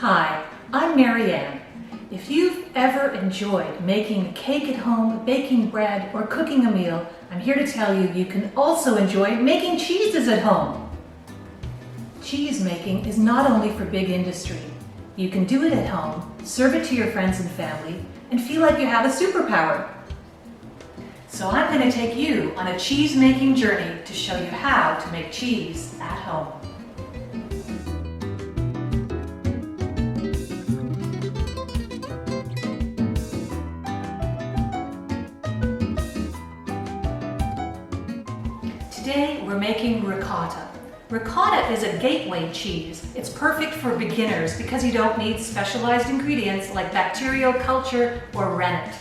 Hi, I'm Marianne. If you've ever enjoyed making a cake at home, baking bread, or cooking a meal, I'm here to tell you you can also enjoy making cheeses at home. Cheese making is not only for big industry. You can do it at home, serve it to your friends and family, and feel like you have a superpower. So I'm going to take you on a cheese making journey to show you how to make cheese at home. Today we're making ricotta. Ricotta is a gateway cheese. It's perfect for beginners because you don't need specialized ingredients like bacterial culture or rennet.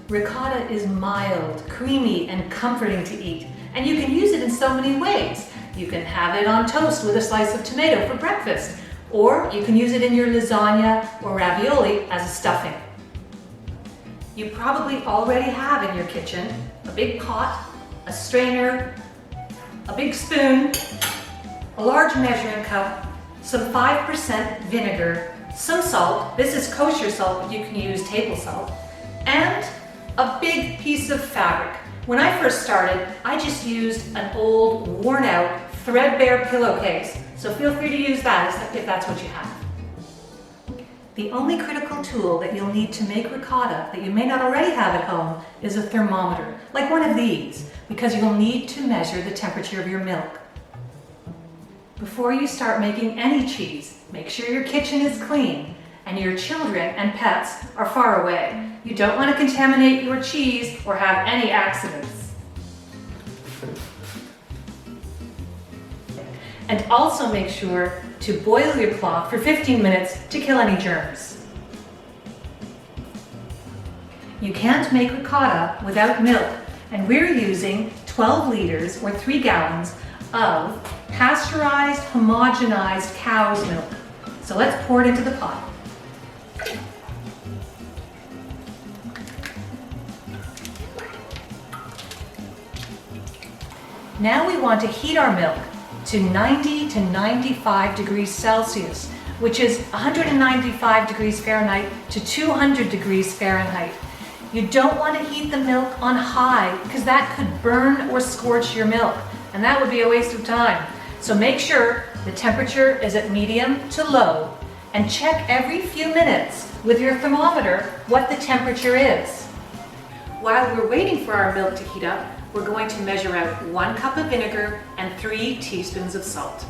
Ricotta is mild, creamy, and comforting to eat, and you can use it in so many ways. You can have it on toast with a slice of tomato for breakfast, or you can use it in your lasagna or ravioli as a stuffing. You probably already have in your kitchen a big pot, a strainer, a big spoon, a large measuring cup, some 5% vinegar, some salt, this is kosher salt but you can use table salt, and a big piece of fabric. When I first started, I just used an old, worn out, threadbare pillowcase, so feel free to use that if that's what you have. The only critical tool that you'll need to make ricotta that you may not already have at home is a thermometer, like one of these, because you'll need to measure the temperature of your milk. Before you start making any cheese, make sure your kitchen is clean and your children and pets are far away. You don't want to contaminate your cheese or have any accidents. And also make sure to boil your cloth for 15 minutes to kill any germs. You can't make ricotta without milk, and we're using 12 liters or 3 gallons of pasteurized, homogenized cow's milk. So let's pour it into the pot. Now we want to heat our milk to 90 to 95 degrees Celsius, which is 195 degrees Fahrenheit to 200 degrees Fahrenheit. You don't want to heat the milk on high because that could burn or scorch your milk, and that would be a waste of time. So make sure the temperature is at medium to low, and check every few minutes with your thermometer what the temperature is. While we're waiting for our milk to heat up, we're going to measure out 1 cup of vinegar and 3 teaspoons of salt.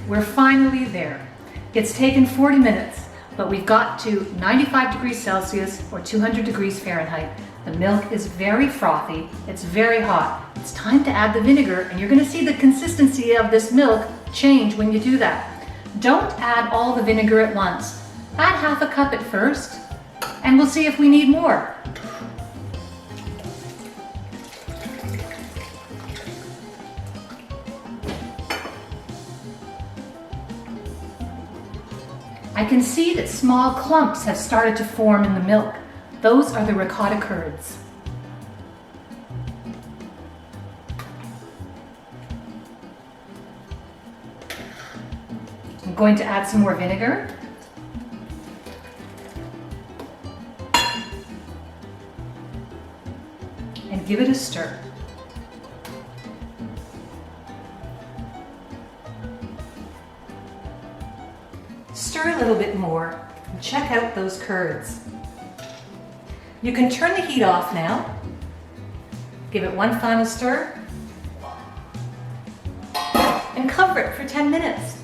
We're finally there. It's taken 40 minutes, but we've got to 95 degrees Celsius or 200 degrees Fahrenheit. The milk is very frothy, it's very hot. It's time to add the vinegar, and you're going to see the consistency of this milk change when you do that. Don't add all the vinegar at once. Add half a cup at first, and we'll see if we need more. I can see that small clumps have started to form in the milk. Those are the ricotta curds. I'm going to add some more vinegar. And give it a stir. Stir a little bit more and check out those curds. You can turn the heat off now. Give it one final stir and cover it for 10 minutes.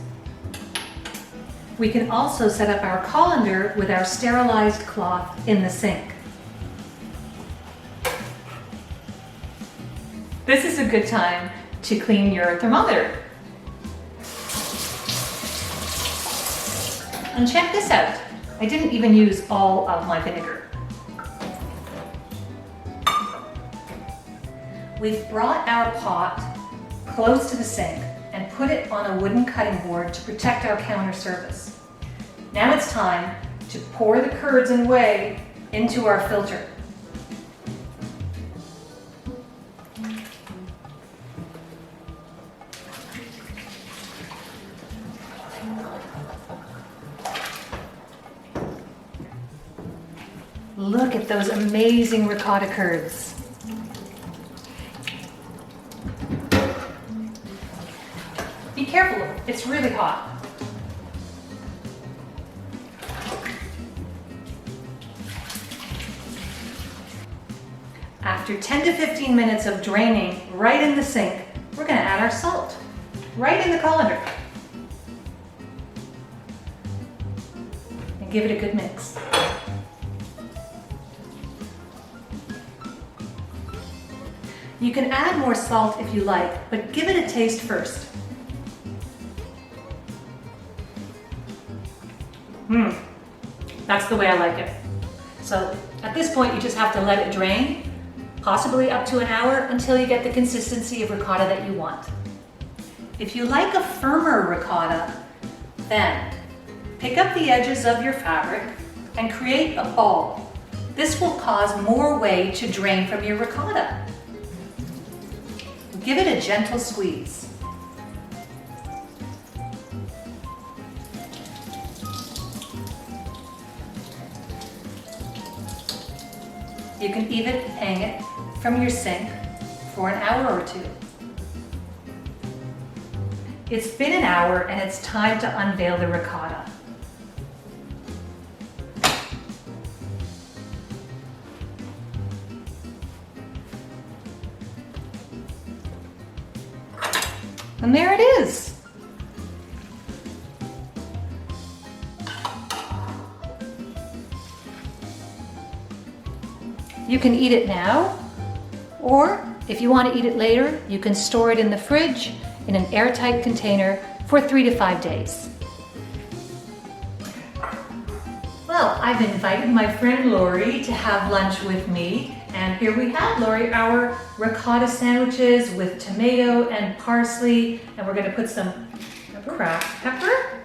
We can also set up our colander with our sterilized cloth in the sink. This is a good time to clean your thermometer. And check this out. I didn't even use all of my vinegar. We've brought our pot close to the sink and put it on a wooden cutting board to protect our counter surface. Now it's time to pour the curds and whey into our filter. Look at those amazing ricotta curds. Be careful, it's really hot. After 10 to 15 minutes of draining right in the sink, we're going to add our salt right in the colander. And give it a good mix. You can add more salt if you like, but give it a taste first. That's the way I like it. So at this point, you just have to let it drain, possibly up to an hour, until you get the consistency of ricotta that you want. If you like a firmer ricotta, then pick up the edges of your fabric and create a ball. This will cause more whey to drain from your ricotta. Give it a gentle squeeze. You can even hang it from your sink for an hour or two. It's been an hour and it's time to unveil the ricotta. And there it is. You can eat it now, or if you want to eat it later, you can store it in the fridge in an airtight container for 3 to 5 days. Well, I've invited my friend Lori to have lunch with me, and here we have, Lori, our ricotta sandwiches with tomato and parsley, and we're going to put some cracked pepper.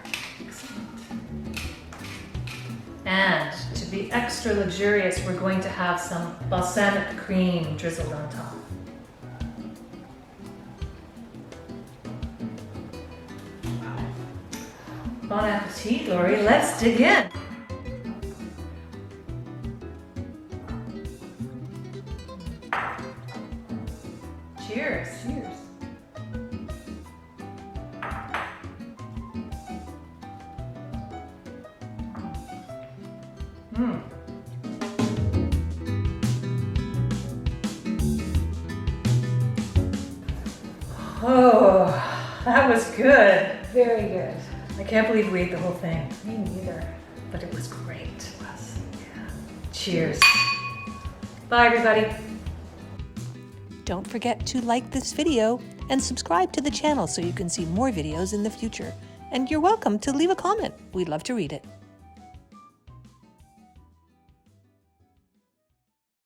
And to be extra luxurious, we're going to have some balsamic cream drizzled on top. Bon appetit, Lori. Let's dig in. Cheers. Cheers. Oh, that was good. Very good. I can't believe we ate the whole thing, Me neither. but it was great. It was. Yeah. Cheers. Bye, everybody. Don't forget to like this video and subscribe to the channel so you can see more videos in the future. And you're welcome to leave a comment. We'd love to read it.